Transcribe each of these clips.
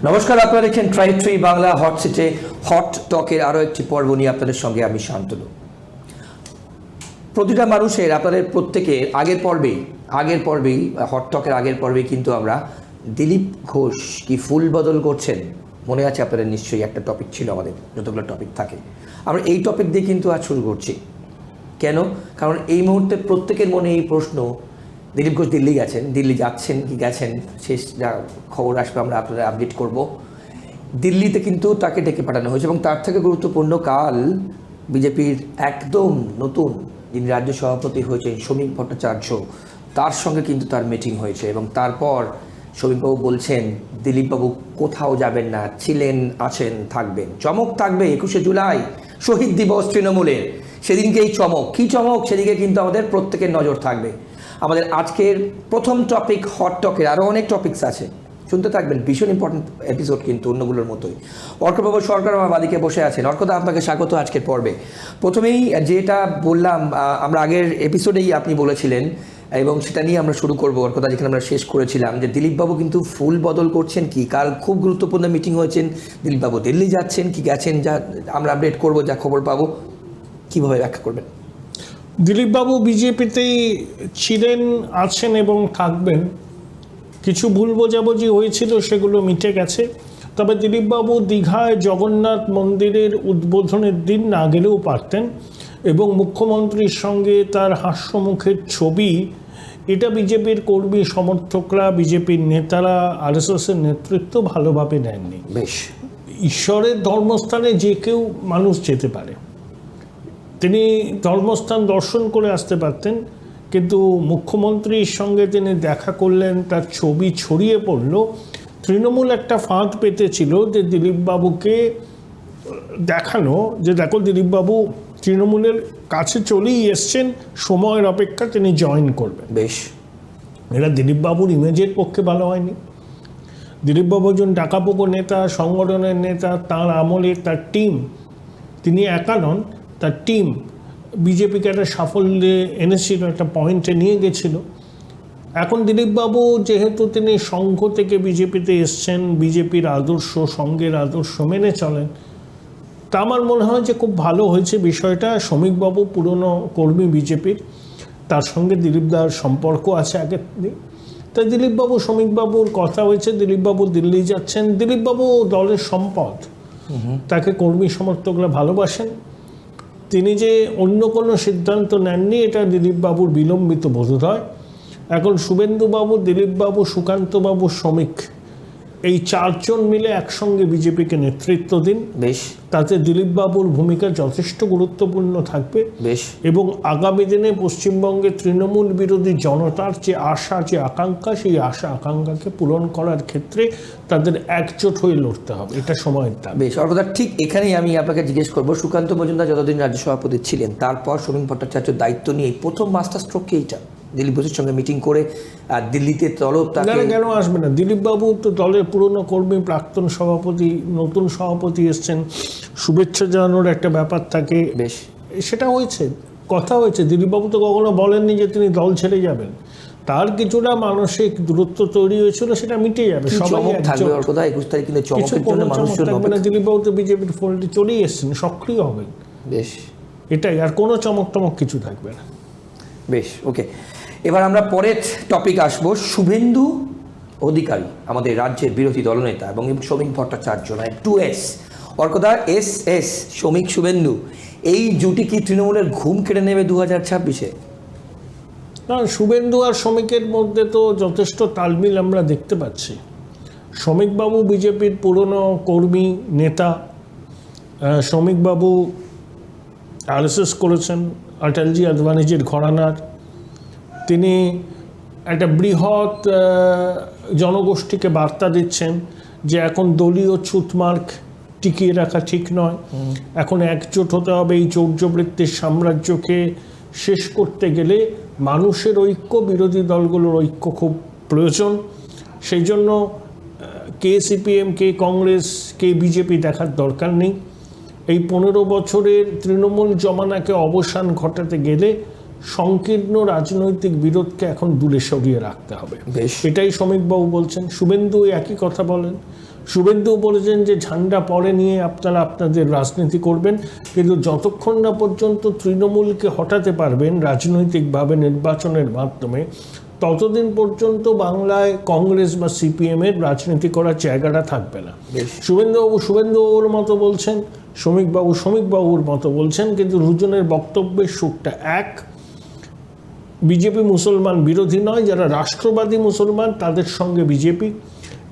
নমস্কার, আপনারা দেখছেন ট্রাই বাংলা হট সিটে হট টকের আরও একটি পর্ব নিয়ে আপনাদের সঙ্গে আমি শান্তনু। প্রতিটা মানুষের, আপনাদের প্রত্যেকের আগের পর্বেই হট টকের আগের পর্বেই কিন্তু আমরা দিলীপ ঘোষ কি ফুল বদল করছেন মনে আছে আপনাদের নিশ্চয়ই, একটা টপিক ছিল আমাদের, যতগুলো টপিক থাকে আমরা এই টপিক দিয়ে কিন্তু আজ শুরু করছি। কেন? কারণ এই মুহূর্তে প্রত্যেকের মনে এই প্রশ্ন, দিলীপ ঘোষ দিল্লি গেছেন, দিল্লি যাচ্ছেন কি গেছেন, শেষ যা খবর আসবে আমরা আপনাদের আপডেট করব। দিল্লিতে কিন্তু তাকে ডেকে পাঠানো হয়েছে এবং তার থেকে গুরুত্বপূর্ণ, কাল বিজেপির একদম নতুন যিনি রাজ্য সভাপতি হয়েছেন শ্রমিক ভট্টাচার্য, তার সঙ্গে কিন্তু তার মিটিং হয়েছে এবং তারপর শ্রমিকবাবু বলছেন দিলীপবাবু কোথাও যাবেন না, ছিলেন, আছেন, থাকবেন। চমক থাকবে 21শে জুলাই শহীদ দিবস তৃণমূলের, সেদিনকে এই চমক, কী চমক সেদিকে কিন্তু আমাদের প্রত্যেকের নজর থাকবে। আমাদের আজকের প্রথম টপিক হট টকের, আরও অনেক টপিকস আছে, শুনতে থাকবেন, ভীষণ ইম্পর্টেন্ট এপিসোড কিন্তু অন্যগুলোর মতোই। অর্কবাবু সরকার আমার বাদিকে বসে আছেন। অর্কদা, আপনাকে স্বাগত আজকের পর্বে। প্রথমেই যেটা বললাম, আমরা আগের এপিসোডেই আপনি বলেছিলেন এবং সেটা নিয়ে আমরা শুরু করবো অর্কদা, যেখানে আমরা শেষ করেছিলাম যে দিলীপবাবু কিন্তু ফুল বদল করছেন কি, কাল খুব গুরুত্বপূর্ণ মিটিং হয়েছেন, দিলীপবাবু দিল্লি যাচ্ছেন কি গেছেন, যা আমরা আপডেট করবো, যা খবর পাবো, কীভাবে ব্যাখ্যা করবেন? দিলীপবাবু বিজেপিতেই ছিলেন, আছেন এবং থাকবেন। কিছু ভুল বোঝাবুঝি হয়েছিল, সেগুলো মিটে গেছে। তবে দিলীপবাবু দীঘায় জগন্নাথ মন্দিরের উদ্বোধনের দিন না গেলেও পারতেন এবং মুখ্যমন্ত্রীর সঙ্গে তার হাস্যমুখের ছবি, এটা বিজেপির কর্মী সমর্থকরা, বিজেপির নেতারা, আরএসএসের নেতৃত্ব ভালোভাবে নেননি। বেশ, ঈশ্বরের ধর্মস্থানে যে কেউ মানুষ যেতে পারে, তিনি ধর্মস্থান দর্শন করে আসতে পারতেন, কিন্তু মুখ্যমন্ত্রীর সঙ্গে তিনি দেখা করলেন, তার ছবি ছড়িয়ে পড়ল। তৃণমূল একটা ফাঁদ পেতেছিল যে দিলীপবাবুকে দেখানো যে দেখো দিলীপবাবু তৃণমূলের কাছে চলেই এসছেন, সময়ের অপেক্ষা তিনি জয়েন করবেন। বেশ, এটা দিলীপবাবুর ইমেজের পক্ষে ভালো হয়নি। দিলীপবাবু একজন ডাকাপোকো নেতা, সংগঠনের নেতা, তাঁর আমলে তার টিম, তিনি একা নন, তার টিম বিজেপিকে একটা সাফল্যে এনেছিল, একটা পয়েন্টে নিয়ে গেছিল। এখন দিলীপবাবু যেহেতু তিনি সংঘ থেকে বিজেপিতে এসছেন, বিজেপির আদর্শ, সঙ্গের আদর্শ মেনে চলেন, তা আমার মনে হয় যে খুব ভালো হয়েছে বিষয়টা। শ্রমিকবাবু পুরনো কর্মী বিজেপির, তার সঙ্গে দিলীপদার সম্পর্ক আছে আগের থেকে। তাই দিলীপবাবু শ্রমিকবাবুর কথা হয়েছে, দিলীপবাবু দিল্লি যাচ্ছেন। দিলীপবাবু দলের সম্পদ, তাকে কর্মী সমর্থকরা ভালোবাসেন। তিনি যে অন্য কোনো সিদ্ধান্ত নেননি, এটা দিলীপবাবুর বিলম্বিত বোধোদয়। এখন শুভেন্দুবাবু, দিলীপবাবু, সুকান্তবাবু, শ্রমিক, এই চারজন মিলে একসঙ্গে বিজেপিকে নেতৃত্ব দিন। বেশ, তাতে দিলীপবাবুর ভূমিকা যথেষ্ট গুরুত্বপূর্ণ থাকবে। বেশ, এবং আগামী দিনে পশ্চিমবঙ্গে তৃণমূল বিরোধী জনতার যে আশা, যে আকাঙ্ক্ষা, সেই আশা আকাঙ্ক্ষাকে পূরণ করার ক্ষেত্রে তাদের একজোট হয়ে লড়তে হবে, এটা সময়ের দাবি। বেশ অর্কদা, ঠিক এখানেই আমি আপনাকে জিজ্ঞেস করবো, সুকান্ত মজুমদার যতদিন রাজ্য সভাপতি ছিলেন, তারপর শ্রমিক ভট্টাচার্য দায়িত্ব নিয়ে প্রথম মাস্টার স্ট্রোক কি এইটা, দিলীপ ঘোষের সঙ্গে মিটিং করে আর দিল্লিতে তলব তাকে? কেন আসবে না? দিলীপবাবু তো দলের পুরনো কর্মী, প্রাক্তন সভাপতি, নতুন সভাপতি এসছেন, শুভেচ্ছা জানানোর একটা ব্যাপার থাকে। বেশ, সেটা হয়েছে, কথা হয়েছে। দিলীপবাবু তো কখনো বলেননি যে তিনি দল ছেড়ে যাবেন। তার কিছুটা মানসিক দূরত্ব তৈরি হয়েছিল, সেটা মিটে যাবে। সবাই থাকবে অর্কদা, 21 তারিখ কিন্তু চমকের জন্য মানুষজন থাকবে না। দিলীপবাবু তো বিজেপির ফোল্ডে চলেই এসছেন, সক্রিয় হবেন। বেশ, এটাই, আর কোনো চমক কিছু থাকবে না। বেশ, ওকে। এবার আমরা পরের টপিক আসবো, শুভেন্দু অধিকারী, আমাদের রাজ্যের বিরোধী দলনেতা, এবং শ্রমিক ভট্টাচার্য, মানে 2S অর্কদা, SS শ্রমিক শুভেন্দু, এই জুটি কি তৃণমূলের ঘুম কেড়ে নেবে 2026-এ? না, শুভেন্দু আর শ্রমিকের মধ্যে তো যথেষ্ট তালমিল আমরা দেখতে পাচ্ছি। শ্রমিকবাবু বিজেপির পুরনো কর্মী, নেতা। শ্রমিকবাবু আরএসএস করেছেন, অটলজি আদবানিজির ঘরানার। তিনি একটা বৃহৎ জনগোষ্ঠীকে বার্তা দিচ্ছেন যে এখন দলীয় ছুতমার্ক টিকিয়ে রাখা ঠিক নয়, এখন একজোট হতে হবে। এই চৌর্যবৃত্তির সাম্রাজ্যকে শেষ করতে গেলে মানুষের ঐক্য, বিরোধী দলগুলোর ঐক্য খুব প্রয়োজন। সেই জন্য কে সিপিএম, কে কংগ্রেস, কে বিজেপি দেখার দরকার নেই। এই 15 বছরের তৃণমূল জমানাকে অবসান ঘটাতে গেলে সংকীর্ণ রাজনৈতিক বিরোধকে এখন দূরে সরিয়ে রাখতে হবে। বেশ। এটাই শ্রমিকবাবু বলছেন। শুভেন্দু একই কথা বলেন। শুভেন্দু বলেছেন যে ঝান্ডা পরে নিয়ে আপনারা আপনাদের রাজনীতি করবেন, কিন্তু যতক্ষণ না পর্যন্ত তৃণমূলকে হটাতে পারবেন রাজনৈতিকভাবে নির্বাচনের মাধ্যমে, ততদিন পর্যন্ত বাংলায় কংগ্রেস বা সিপিএমের রাজনীতি করার জায়গাটা থাকবে না। শুভেন্দুবাবুর মতো বলছেন, শ্রমিকবাবুর মতো বলছেন, কিন্তু দুজনের বক্তব্যের সুরটা এক। বিজেপি মুসলমান বিরোধী নয়, যারা রাষ্ট্রবাদী মুসলমান তাদের সঙ্গে বিজেপি।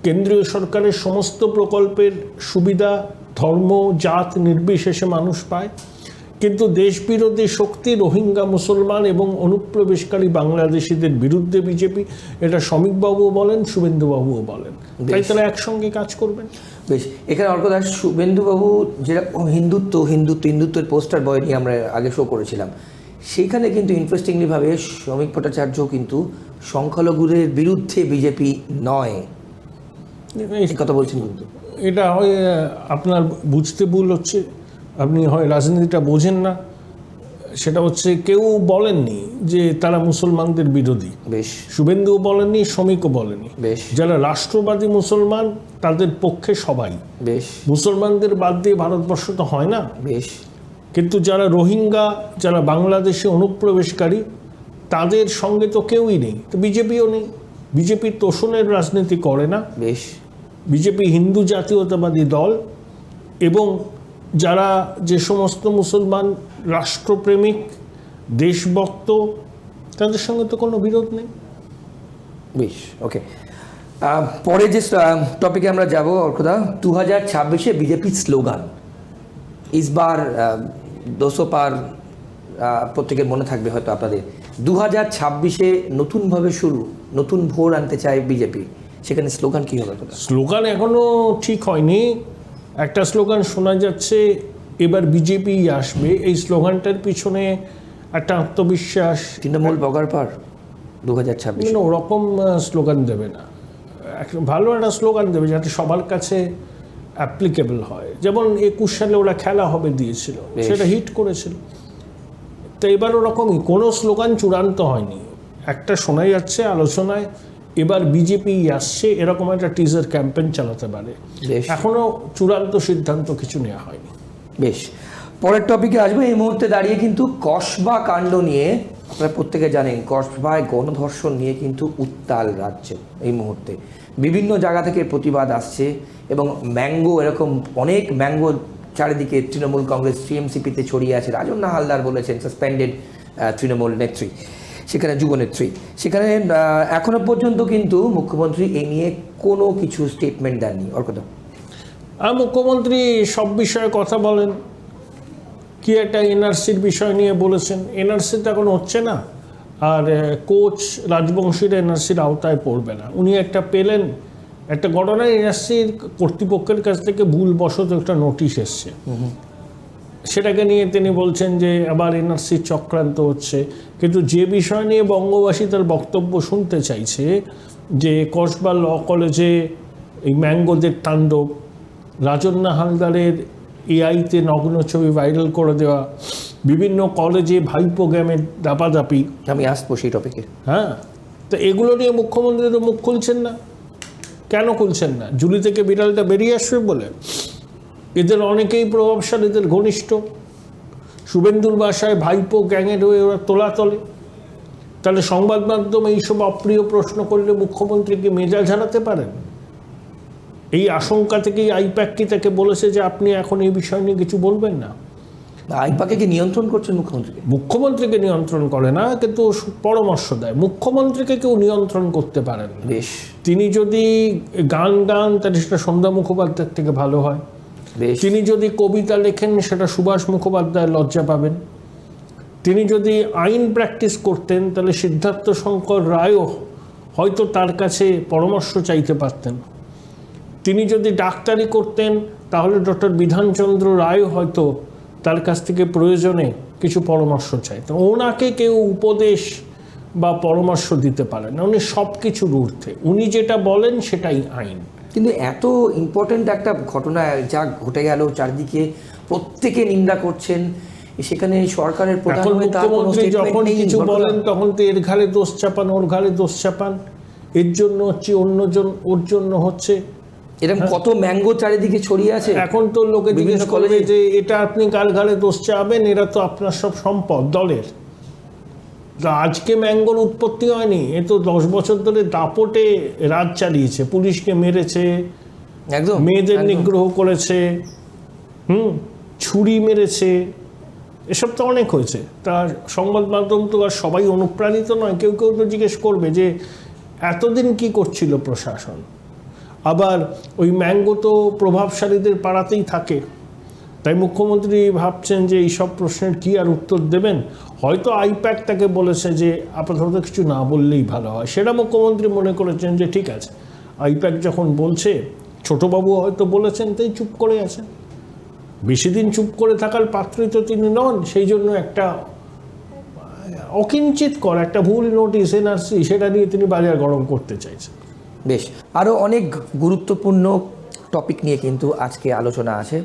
কেন্দ্রীয় সরকারের সমস্ত প্রকল্পের সুবিধা ধর্ম জাত নির্বিশেষে মানুষ পায়, কিন্তু দেশবিরোধী শক্তি রোহিঙ্গা মুসলমান এবং অনুপ্রবেশকারী বাংলাদেশিদের বিরুদ্ধে বিজেপি। এটা শ্রমিকবাবুও বলেন, শুভেন্দুবাবুও বলেন, তাই তারা একসঙ্গে কাজ করবেন। বেশ, এখানে অর্কদা শুভেন্দুবাবু যেরকম হিন্দুত্বের পোস্টার বয় নিয়ে আমরা আগে শো করেছিলাম, সেইখানে কিন্তু ইন্টারেস্টিংলিভাবে শ্রমিক ভট্টাচার্য কিন্তু সংখ্যালঘুদের বিরুদ্ধে বিজেপি নয়, এই কথা বলছেন। কিন্তু এটা হয় আপনার বুঝতে ভুল হচ্ছে, আপনি হয় রাজনীতিটা বোঝেন না। সেটা হচ্ছে কেউ বলেননি যে তারা মুসলমানদের বিরোধী। বেশ। শুভেন্দুও বলেননি, শ্রমিকও বলেনি। বেশ। যারা রাষ্ট্রবাদী মুসলমান তাদের পক্ষে সবাই। বেশ। মুসলমানদের বাদ দিয়ে ভারতবর্ষ তো হয় না। বেশ। কিন্তু যারা রোহিঙ্গা, যারা বাংলাদেশে অনুপ্রবেশকারী, তাদের সঙ্গে তো কেউই নেই, তো বিজেপিও নেই। বিজেপি তোষণের রাজনীতি করে না। বেশ। বিজেপি হিন্দু জাতীয়তাবাদী দল, এবং যারা যে সমস্ত মুসলমান রাষ্ট্রপ্রেমিক দেশভক্ত, তাদের সঙ্গে তো কোনো বিরোধ নেই। বেশ, ওকে। পরে যে টপিকে আমরা যাব অর্কদা, 2026-এ বিজেপির স্লোগান ইসবার 200 পার, প্রত্যেকের মনে থাকবে হয়তো আপনাদের। 2026-এ নতুনভাবে শুরু, নতুন ভোর আনতে চায় বিজেপি, সেখানে স্লোগান কী হবে? স্লোগান এখনো ঠিক হয়নি। একটা স্লোগান শোনা যাচ্ছে এবার বিজেপি আসবে। এই স্লোগানটার পিছনে একটা আত্মবিশ্বাস। তৃণমূল বগার পার 2026, ওরকম স্লোগান দেবে না। ভালো একটা স্লোগান দেবে যাতে সবার কাছে অ্যাপ্লিকেবল হয়। যেমন 21 সালে ওরা খেলা হবে দিয়েছিল, সেটা হিট করেছিল। তো এবার ওরকমই কোনো স্লোগান চূড়ান্ত হয়নি। একটা শোনা যাচ্ছে আলোচনায় এবার বিজেপি আসছে, এরকম একটা টিজার ক্যাম্পেইন চালাতে পারে। এখনো চূড়ান্ত সিদ্ধান্ত কিছু নেওয়া হয়নি। বেশ, পরের টপিকে আসবে। এই মুহূর্তে দাঁড়িয়ে কিন্তু কসবা কাণ্ড নিয়ে, আপনারা প্রত্যেকে জানেন কসবায় গণধর্ষণ নিয়ে কিন্তু উত্তাল রাজ্য। এই মুহূর্তে বিভিন্ন জায়গা থেকে প্রতিবাদ আসছে, এবং ম্যাঙ্গো, এরকম অনেক ম্যাঙ্গো চারিদিকে তৃণমূল কংগ্রেস টিএমসিপিতে ছড়িয়ে আছে। রাজন্না হালদার বলেছেন সাসপেন্ডেড তৃণমূল নেত্রী, সেখানে যুবনেত্রী, সেখানে এখনো পর্যন্ত কিন্তু মুখ্যমন্ত্রী এই নিয়ে কোনো কিছু স্টেটমেন্ট দেননি। অর্কদা, মুখ্যমন্ত্রী সব বিষয়ে কথা বলেন। কি একটা এনআরসির বিষয় নিয়ে বলেছেন, এনআরসি তো এখন হচ্ছে না, আর কোচ রাজবংশীর এনআরসির আওতায় পড়বে না। উনি একটা পেলেন, একটা ঘটনায় এনআরসির কর্তৃপক্ষের কাছ থেকে ভুলবশত একটা নোটিশ এসছে, সেটাকে নিয়ে তিনি বলছেন যে আবার এনআরসির চক্রান্ত হচ্ছে। কিন্তু যে বিষয় নিয়ে বঙ্গবাসী তার বক্তব্য শুনতে চাইছে, যে কসবা ল কলেজে এই ম্যাঙ্গোদের তাণ্ডব, রাজন্না হালদারের এআইতে নগ্ন ছবি ভাইরাল করে দেওয়া, বিভিন্ন কলেজে ভাইপো গেমের দাপাদাপি, আমি আসবো সেই টপিকে। হ্যাঁ, তো এগুলো নিয়ে মুখ্যমন্ত্রী তো মুখ খুলছেন না। কেন খুলছেন না? ঝুলি থেকে বিড়ালটা বেরিয়ে আসবে বলে? এদের অনেকেই প্রভাবশালীদের ঘনিষ্ঠ। শুভেন্দুর বাসায় ভাইপো গ্যাংয়ের হয়ে ওরা তোলা তোলে। তাহলে সংবাদ মাধ্যমে এইসব অপ্রিয় প্রশ্ন করলে মুখ্যমন্ত্রীকে মেজাজ হারাতে পারেন। এই আশঙ্কা থেকেই আইপ্যাক তাকে বলেছে যে আপনি এখন এই বিষয় নিয়ে কিছু বলবেন না। আইপ্যাকে কি নিয়ন্ত্রণ করছেন মুখ্যমন্ত্রীকে? মুখ্যমন্ত্রীকে নিয়ন্ত্রণ করে না, কিন্তু পরামর্শ দেয়। মুখ্যমন্ত্রীকে কেউ নিয়ন্ত্রণ করতে পারেন না। বেশ, তিনি যদি গান তাহলে সেটা সন্ধ্যা মুখোপাধ্যায়ের থেকে ভালো হয়। বেশ, তিনি যদি কবিতা লেখেন সেটা সুভাষ মুখোপাধ্যায় লজ্জা পাবেন। তিনি যদি আইন প্র্যাকটিস করতেন তাহলে সিদ্ধার্থ শঙ্কর রায়ও হয়তো তার কাছে পরামর্শ চাইতে পারতেন। তিনি যদি ডাক্তারি করতেন তাহলে ডক্টর বিধানচন্দ্র রায় হয়তো তার কাছ থেকে প্রয়োজনে কিছু পরামর্শ চাইতেন। ওনাকে কেউ উপদেশ বা পরামর্শ দিতে পারেন না, উনি সব কিছুর ঊর্ধ্বে। উনি যেটা বলেন সেটাই আইন। কিন্তু এত ইম্পর্ট্যান্ট একটা ঘটনা যা ঘটে গেল, চারদিকে প্রত্যেকে নিন্দা করছেন, সেখানে সরকারের প্রধান এখন হয়ে তার কোনো মুখ্যমন্ত্রী statement যখন নেই, কিছু বরকত। বলেন তখন তো এর ঘাড়ে দোষ চাপান, ওর ঘাড়ে দোষ চাপান, এর জন্য হচ্ছে অন্যজন, ওর জন্য হচ্ছে। এরকম কত ম্যাঙ্গো চারিদিকে ছড়িয়ে আছে। এখন তো লোকে বিভিন্ন জিজ্ঞেস করবে কলেজে। যে এটা আপনি কার ঘাড়ে দোষ চাবেন, এরা তো আপনার সব সম্পদ দলের। তা আজকে ম্যাঙ্গোর উৎপত্তি হয়নি, এ তো 10 বছর ধরে দাপটে রাজ চালিয়েছে, পুলিশকে মেরেছে, একদম মেয়েদের একদম। নিগ্রহ করেছে, ছুরি মেরেছে, এসব তো অনেক হয়েছে। তার সংবাদ মাধ্যম তো আর সবাই অনুপ্রাণিত নয়, কেউ কেউ তো জিজ্ঞেস করবে যে এতদিন কি করছিল প্রশাসন। আবার ওই ম্যাঙ্গো তো প্রভাবশালীদের পাড়াতেই থাকে, তাই মুখ্যমন্ত্রী ভাবছেন যে এইসব প্রশ্নের কি আর উত্তর দেবেন। হয়তো আইপ্যাক তাকে বলেছে যে আপাতত কিছু না বললেই ভালো হয়, সেটা মুখ্যমন্ত্রী মনে করেছেন যে ঠিক আছে, আইপ্যাক যখন বলছে, ছোটবাবু হয়তো বলেছেন, তাই চুপ করে আছেন। বেশি দিন চুপ করে থাকার পাত্রই তো তিনি নন, সেই জন্য একটা অকিঞ্চিতকর একটা ভুল নোটিশ এনআরসি, সেটা নিয়ে তিনি বাজার গরম করতে চাইছেন। বেশ, আরও অনেক গুরুত্বপূর্ণ টপিক নিয়ে কিন্তু আজকে আলোচনা আছে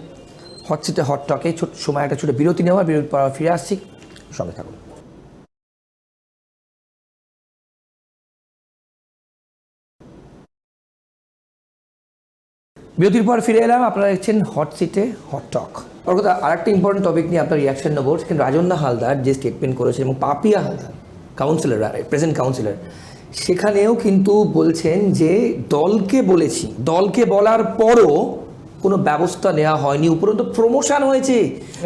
হট সিটে হট টকে। ছোট সময় একটা ছোটো বিরতি নেওয়া, বিরতি পর ফিরে আসছি, সঙ্গে থাকুন। বিরতির পর ফিরে এলাম, আপনারা দেখছেন হট সিটে হট টক। ওর কথা আর একটা ইম্পর্টেন্ট টপিক নিয়ে আপনার রিয়াকশন নেবো। কিন্তু রাজন্না হালদার যে স্টেটমেন্ট করেছে এবং Papiya Haldar councillor, present councillor, সেখানেও কিন্তু বলছেন যে দলকে বলেছি, দলকে বলার পরও কোনো ব্যবস্থা নেওয়া হয়নি, উপরন্তু প্রমোশন হয়েছে।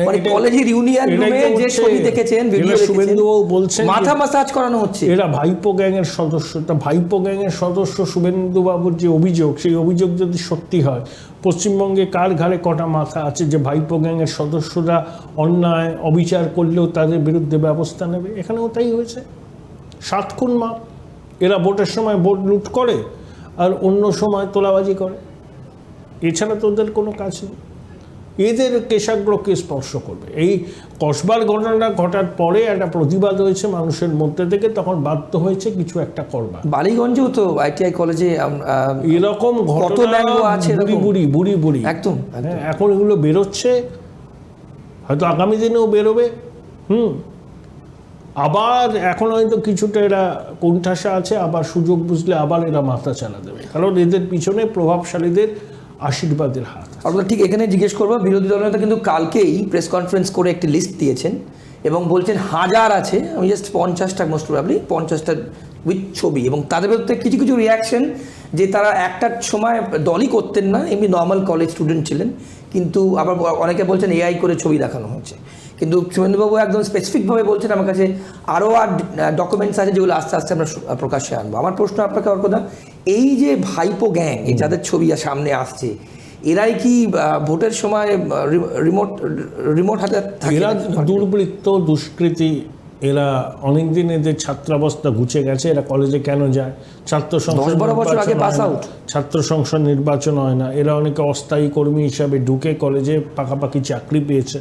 মানে কলেজের ইউনিয়ন রুমে যে ছবি দেখেছেন, ভিডিও শুভেন্দুবাবু বলছেন মাথা মাসাজ করানো হচ্ছে। এরা ভাইপো গ্যাংয়ের সদস্য। তা ভাইপো গ্যাংয়ের সদস্য শুভেন্দুবাবুর যে অভিযোগ, সেই অভিযোগ যদি সত্যি হয়, পশ্চিমবঙ্গে কার ঘাড়ে কটা মাথা আছে যে ভাইপো গ্যাংয়ের সদস্যরা অন্যায় অবিচার করলেও তাদের বিরুদ্ধে ব্যবস্থা নেবে? এখানেও তাই হয়েছে। 7 খুন মাপ। এরা ভোটের সময় ভোট লুট করে আর অন্য সময় তোলাবাজি করে, এছাড়া তো ওদের কোনো কাজ নেই। এদের কেশাগ্রকে স্পর্শ করবে। এই কসবার ঘটনাটা ঘটার পরে একটা প্রতিবাদ হয়েছে মানুষের মধ্যে থেকে, তখন বাধ্য হয়েছে কিছু একটা করবার। বালিগঞ্জেও তো আইটিআই কলেজে এরকম ঘটনা আছে, বুড়ি একদম। এখন এগুলো বেরোচ্ছে, হয়তো আগামী দিনেও বেরোবে। আবার এখন হয়তো কিছুটা এরা কোণঠাসা আছে, আবার সুযোগ বুঝলে আবার এরা মাথা চালা দেবে, কারণ এদের পিছনে প্রভাবশালীদের আশীর্বাদের হাত। আপনারা ঠিক এখানে জিজ্ঞেস করবো, বিরোধী দলনেতা কিন্তু কালকেই প্রেস কনফারেন্স করে একটি লিস্ট দিয়েছেন এবং বলছেন 1000 আছে, আমি জাস্ট 50টা মোস্ট প্রবাবলি 50টা উইথ ছবি, এবং তাদের মধ্যে কিছু কিছু রিয়াকশন যে তারা একটা সময় দলই করতেন না, এমনি নর্মাল কলেজ স্টুডেন্ট ছিলেন, কিন্তু আবার অনেকে বলছেন এআই করে ছবি দেখানো হচ্ছে। কিন্তু শুভেন্দুবাবু একদম স্পেসিফিকভাবে বলছেন আমার কাছে আরও ডকুমেন্টস আছে যেগুলো আস্তে আস্তে আমরা প্রকাশ্যে আনবো। আমার প্রশ্ন আপনাকে আর কথা, এই যে ভাইপো গ্যাং, এই যাদের ছবি সামনে আসছে, এরাই কি ভোটের সময় রিমোট হাতে থাকে? এরা দুর্বৃত্ত, দুষ্কৃতী। এরা অনেকদিন এদের ছাত্রাবস্থা ঘুচে গেছে। এরা কলেজে কেন যায়? ছাত্র সংসদ নির্বাচন হয় না। এরা অনেকে অস্থায়ী কর্মী হিসাবে ঢুকে কলেজে পাকাপাকি চাকরি পেয়েছে।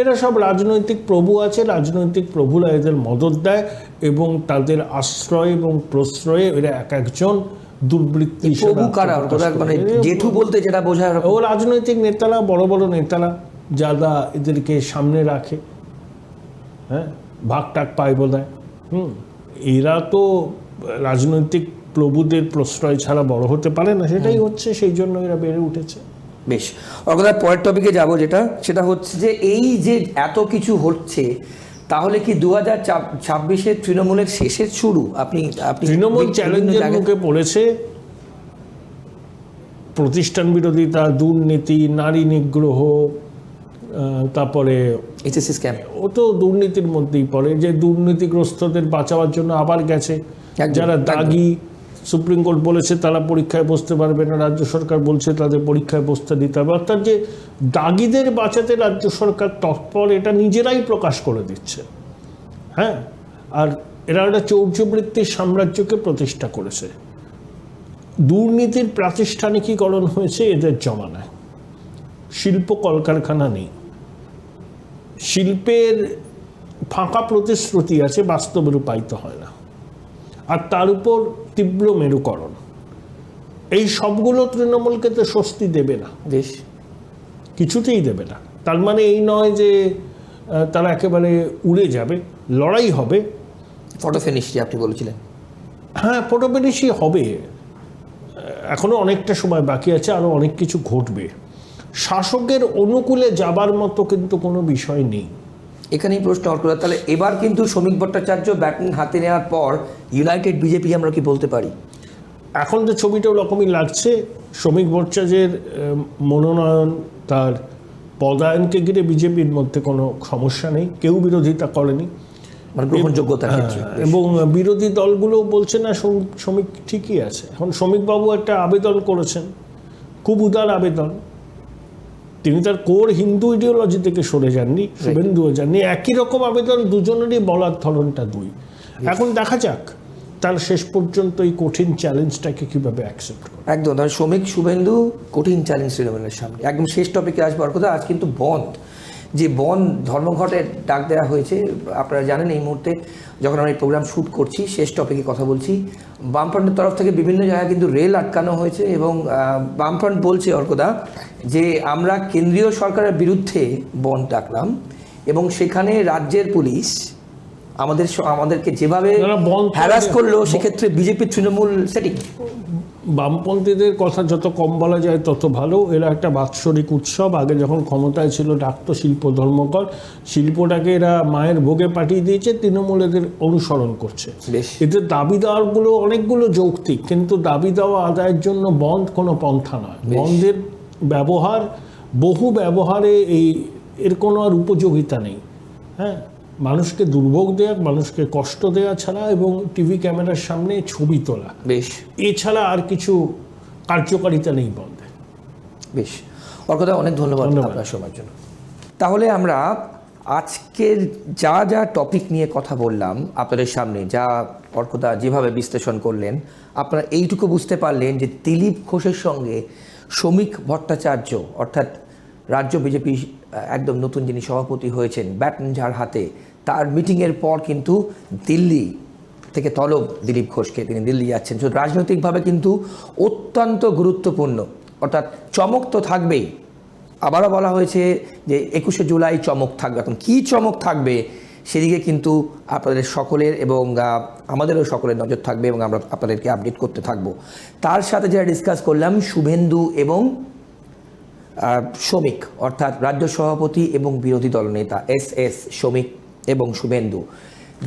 এরা সব রাজনৈতিক প্রভু আছে, রাজনৈতিক প্রভুরা এদের মদত দেয় এবং তাদের আশ্রয় এবং প্রশ্রয়ে এরা এক একজন দুর্বৃত্তি মানে জেঠু বলতে যেটা বোঝায়, ও রাজনৈতিক নেতারা, বড় বড় নেতারা যারা এদেরকে সামনে রাখে, হ্যাঁ, ভাগ টাক পায় বোধহয়। এরা তো রাজনৈতিক প্রভুদের প্রশ্রয় ছাড়া বড় হতে পারে না, সেটাই হচ্ছে, সেই জন্য এরা বেড়ে উঠেছে। বেশ, অর্থাৎ পরের টপিকে যাব, সেটা হচ্ছে যে এই যে এত কিছু হচ্ছে, তাহলে কি 2026-এর তৃণমূলের শেষের শুরু? আপনি তৃণমূল চ্যালেঞ্জের মুখে পড়েছে। প্রতিষ্ঠান বিরোধিতা, দুর্নীতি, নারী নিগ্রহ, তারপরে এইচএসসি স্ক্যাম, ও তো দুর্নীতির মধ্যেই পড়ে। যে দুর্নীতিগ্রস্তদের বাঁচাবার জন্য আবার গেছে, যারা দাগি, সুপ্রিম কোর্ট বলেছে তারা পরীক্ষায় বসতে পারবে না, রাজ্য সরকার বলছে তাদের পরীক্ষায় বসতে দিতে হবে। অর্থাৎ যে দাগিদের বাঁচাতে রাজ্য সরকার তৎপর, এটা নিজেরাই প্রকাশ করে দিচ্ছে। হ্যাঁ, আর এরা একটা চৌর্যবৃত্তির সাম্রাজ্যকে প্রতিষ্ঠা করেছে। দুর্নীতির প্রাতিষ্ঠানিকীকরণ হয়েছে এদের জমানায়। শিল্প কলকারখানা নেই, শিল্পের ফাঁকা প্রতিশ্রুতি আছে, বাস্তবে রূপায়িত হয় না। আর তার উপর তীব্র মেরুকরণ, এই সবগুলো তৃণমূলকে তো স্বস্তি দেবে না, বেশ কিছুতেই দেবে না। তার মানে এই নয় যে তারা একেবারে উড়ে যাবে, লড়াই হবে। ফটো ফিনিশ যে আপনি বলেছিলেন, হ্যাঁ, ফটোফিনিশই হবে। এখনো অনেকটা সময় বাকি আছে, আরও অনেক কিছু ঘটবে। শাসকের অনুকূলে যাবার মতো কিন্তু কোনো বিষয় নেই। এখানেই প্রশ্ন অর্কদা, তাহলে এবার কিন্তু শ্রমিক ভট্টাচার্য ব্যাটন হাতে নেওয়ার পর ইউনাইটেড বিজেপি আমরা কি বলতে পারি? এখন তো ছবিটা ওরকমই লাগছে। শ্রমিক ভট্টাচার্যের মনোনয়ন, তার পদায়নকে ঘিরে বিজেপির মধ্যে কোনো সমস্যা নেই, কেউ বিরোধিতা করেনি। মানে গ্রহণযোগ্যতার ক্ষেত্রে এবং বিরোধী দলগুলো বলছে না শ্রমিক ঠিকই আছে। এখন শ্রমিকবাবু একটা আবেদন করেছেন, খুব উদার আবেদন। তিনি তার কোর হিন্দু ইডিওলজি থেকে সরে যাননি, শুভেন্দুও যাননি। একই রকম আবেদন দুজনেরই, বলার ধরনটা দুই। এখন দেখা যাক তার শেষ পর্যন্ত এই কঠিন চ্যালেঞ্জটাকে কিভাবে অ্যাকসেপ্ট করে। একদম, তাহলে শ্রমিক শুভেন্দু কঠিন চ্যালেঞ্জ তৃণমূলের সামনে। একদম শেষ টপিকে আসবো অর্কদা। আজ কিন্তু বন্ধ, যে বন্ধ ধর্মঘটে ডাক দেওয়া হয়েছে। আপনারা জানেন এই মুহূর্তে যখন আমরা এই প্রোগ্রাম শ্যুট করছি, শেষ টপিকে কথা বলছি, বামফ্রন্টের তরফ থেকে বিভিন্ন জায়গায় কিন্তু রেল আটকানো হয়েছে এবং বামফ্রন্ট বলছে অর্কদা যে আমরা কেন্দ্রীয় সরকারের বিরুদ্ধে বন্ধ ডাকলাম এবং সেখানে রাজ্যের পুলিশ আমাদেরকে যেভাবে হ্যারাস করলো, সেক্ষেত্রে বিজেপির তৃণমূল সেটিং। বামপন্থীদের কথা যত কম বলা যায় তত ভালো। এরা একটা বাৎসরিক উৎসব। আগে যখন ক্ষমতায় ছিল ডাকতো শিল্প ধর্মঘট, শিল্পটাকে এরা মায়ের ভোগে পাঠিয়ে দিয়েছে, তৃণমূল এদের অনুসরণ করছে। এদের দাবি দেওয়াগুলো অনেকগুলো যৌক্তিক, কিন্তু দাবি দেওয়া আদায়ের জন্য বন্ধ কোনো পন্থা নয়। বন্ধের ব্যবহার, বহু ব্যবহারে এর কোনো আর উপযোগিতা নেই। হ্যাঁ, মানুষকে দুর্ভোগ দেওয়া, মানুষকে কষ্ট দেওয়া ছাড়া, এবং টিভি ক্যামেরার সামনে ছবি তোলা, বেশ, এছাড়া আর কিছু কার্যকারিতা নেই বন্ধে। বেশ অর্কদা, অনেক ধন্যবাদ আপনার সময়ের জন্য। তাহলে আমরা আজকের যা যা টপিক নিয়ে কথা বললাম আপনাদের সামনে, যা অর্কদা যেভাবে বিশ্লেষণ করলেন, আপনারা এইটুকু বুঝতে পারলেন যে দিলীপ ঘোষের সঙ্গে শ্রমিক ভট্টাচার্য অর্থাৎ রাজ্য বিজেপি একদম নতুন যিনি সভাপতি হয়েছেন, ব্যাটন যার হাতে, তার মিটিংয়ের পর কিন্তু দিল্লি থেকে তলব দিলীপ ঘোষকে, তিনি দিল্লি যাচ্ছেন। তো রাজনৈতিকভাবে কিন্তু অত্যন্ত গুরুত্বপূর্ণ, অর্থাৎ চমক তো থাকবেই। আবারও বলা হয়েছে যে 21শে জুলাই চমক থাকবে। এখন কী চমক থাকবে সেদিকে কিন্তু আপনাদের সকলের এবং আমাদেরও সকলের নজর থাকবে এবং আমরা আপনাদেরকে আপডেট করতে থাকবো। তার সাথে যারা ডিসকাস করলাম, শুভেন্দু এবং শ্রমিক, অর্থাৎ রাজ্য সভাপতি এবং বিরোধী দলনেতা এস শ্রমিক এবং শুভেন্দু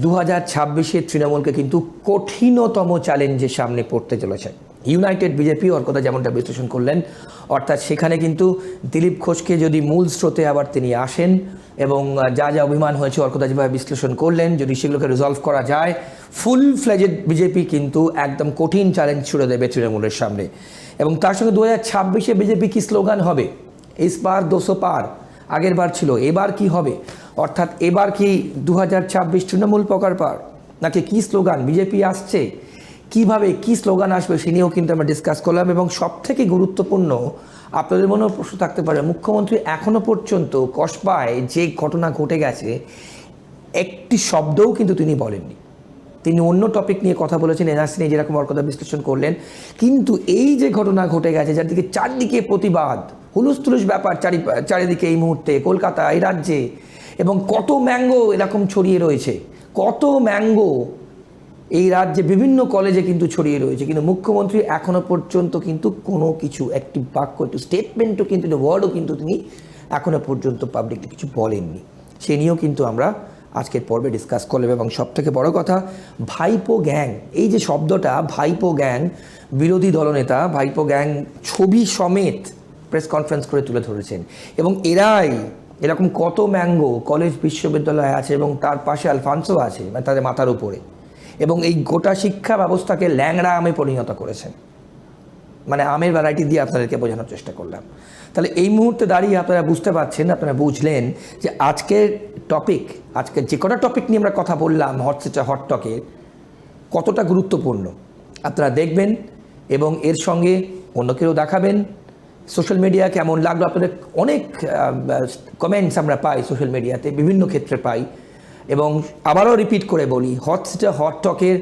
2026-এর তৃণমূলকে কিন্তু কঠিনতম চ্যালেঞ্জের সামনে পড়তে চলেছে ইউনাইটেড বিজেপি। ওর কথা যেমনটা বিশ্লেষণ করলেন, অর্থাৎ সেখানে কিন্তু দিলীপ ঘোষকে যদি মূল স্রোতে আবার তিনি আসেন এবং যা যা অভিমান হয়েছে ওর কথা যেভাবে বিশ্লেষণ করলেন, যদি সেগুলোকে রিজলভ করা যায়, ফুল ফ্লেজেড বিজেপি কিন্তু একদম কঠিন চ্যালেঞ্জ ছুড়ে দেবে তৃণমূলের সামনে। এবং তার সঙ্গে 2026-এ বিজেপি কি স্লোগান হবে, ইস বার 200 পার, আগের বার ছিল, এবার কি হবে, অর্থাৎ এবার কি 2026 তৃণমূল পকার পার, নাকি কী স্লোগান বিজেপি আসছে, কিভাবে কি স্লোগান আসবে সে নিয়েও কিন্তু আমরা ডিসকাস করলাম। এবং সবথেকে গুরুত্বপূর্ণ, আপনাদের মনেও প্রশ্ন থাকতে পারে, মুখ্যমন্ত্রী এখনও পর্যন্ত কসবায় যে ঘটনা ঘটে গেছে একটি শব্দও কিন্তু তিনি বলেননি। তিনি অন্য টপিক নিয়ে কথা বলেছেন, এনআরসি নিয়ে যেরকম ওর কথা বিশ্লেষণ করলেন, কিন্তু এই যে ঘটনা ঘটে গেছে, যার দিকে চারদিকে প্রতিবাদ, হুলুস্থুলুস ব্যাপার চারিদিকে এই মুহূর্তে কলকাতা, এই রাজ্যে, এবং কত ম্যাঙ্গো এরকম ছড়িয়ে রয়েছে, কত ম্যাঙ্গো এই রাজ্যে বিভিন্ন কলেজে কিন্তু ছড়িয়ে রয়েছে, কিন্তু মুখ্যমন্ত্রী এখনও পর্যন্ত কিন্তু কোনো কিছু, একটি বাক্য, একটু স্টেটমেন্টও কিন্তু, ওয়ার্ডও কিন্তু তিনি এখনও পর্যন্ত পাবলিকলি কিছু বলেননি। সে নিয়েও কিন্তু আমরা আজকের পর্বে ডিসকাস করলাম। এবং সবথেকে বড় কথা, ভাইপো গ্যাং, এই যে শব্দটা ভাইপো গ্যাং, বিরোধী দলনেতা ভাইপো গ্যাং ছবি সমেত প্রেস কনফারেন্স করে তুলে ধরেছেন। এবং এরাই এরকম কত ম্যাঙ্গো কলেজ বিশ্ববিদ্যালয় আছে এবং তার পাশে আলফান্সো আছে, মানে তাদের মাথার উপরে, এবং এই গোটা শিক্ষা ব্যবস্থাকে ল্যাংড়া আমে পরিণত করেছেন। মানে আমের ভ্যারাইটি দিয়ে আপনাদেরকে বোঝানোর চেষ্টা করলাম। তাহলে এই মুহূর্তে দাঁড়িয়ে আপনারা বুঝতে পারছেন, আপনারা বুঝলেন যে আজকের টপিক, আজকের যে কটা টপিক নিয়ে আমরা কথা বললাম হট টকে, কতটা গুরুত্বপূর্ণ আপনারা দেখবেন এবং এর সঙ্গে অন্যকেও দেখাবেন। সোশ্যাল মিডিয়া কেমন লাগলো আপনাদের, অনেক কমেন্টস আমরা পাই সোশ্যাল মিডিয়াতে, বিভিন্ন ক্ষেত্রে পাই। এবং আবারও রিপিট করে বলি, হট টকের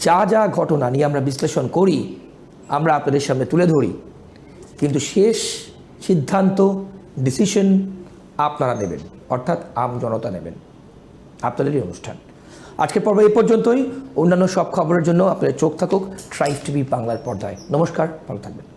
যা যা ঘটনা নিয়ে আমরা বিশ্লেষণ করি, আমরা আপনাদের সামনে তুলে ধরি, কিন্তু শেষ সিদ্ধান্ত, ডিসিশন আপনারা নেবেন। অর্থাৎ আম জনতা নেবেন। আপনাদেরই অনুষ্ঠান। আজকের পর্ব এই পর্যন্তই। অন্যান্য সব খবরের জন্য আপনাদের চোখ থাকুক ট্রাইব টিভি বাংলার পর্দায়। নমস্কার, ভালো থাকবেন।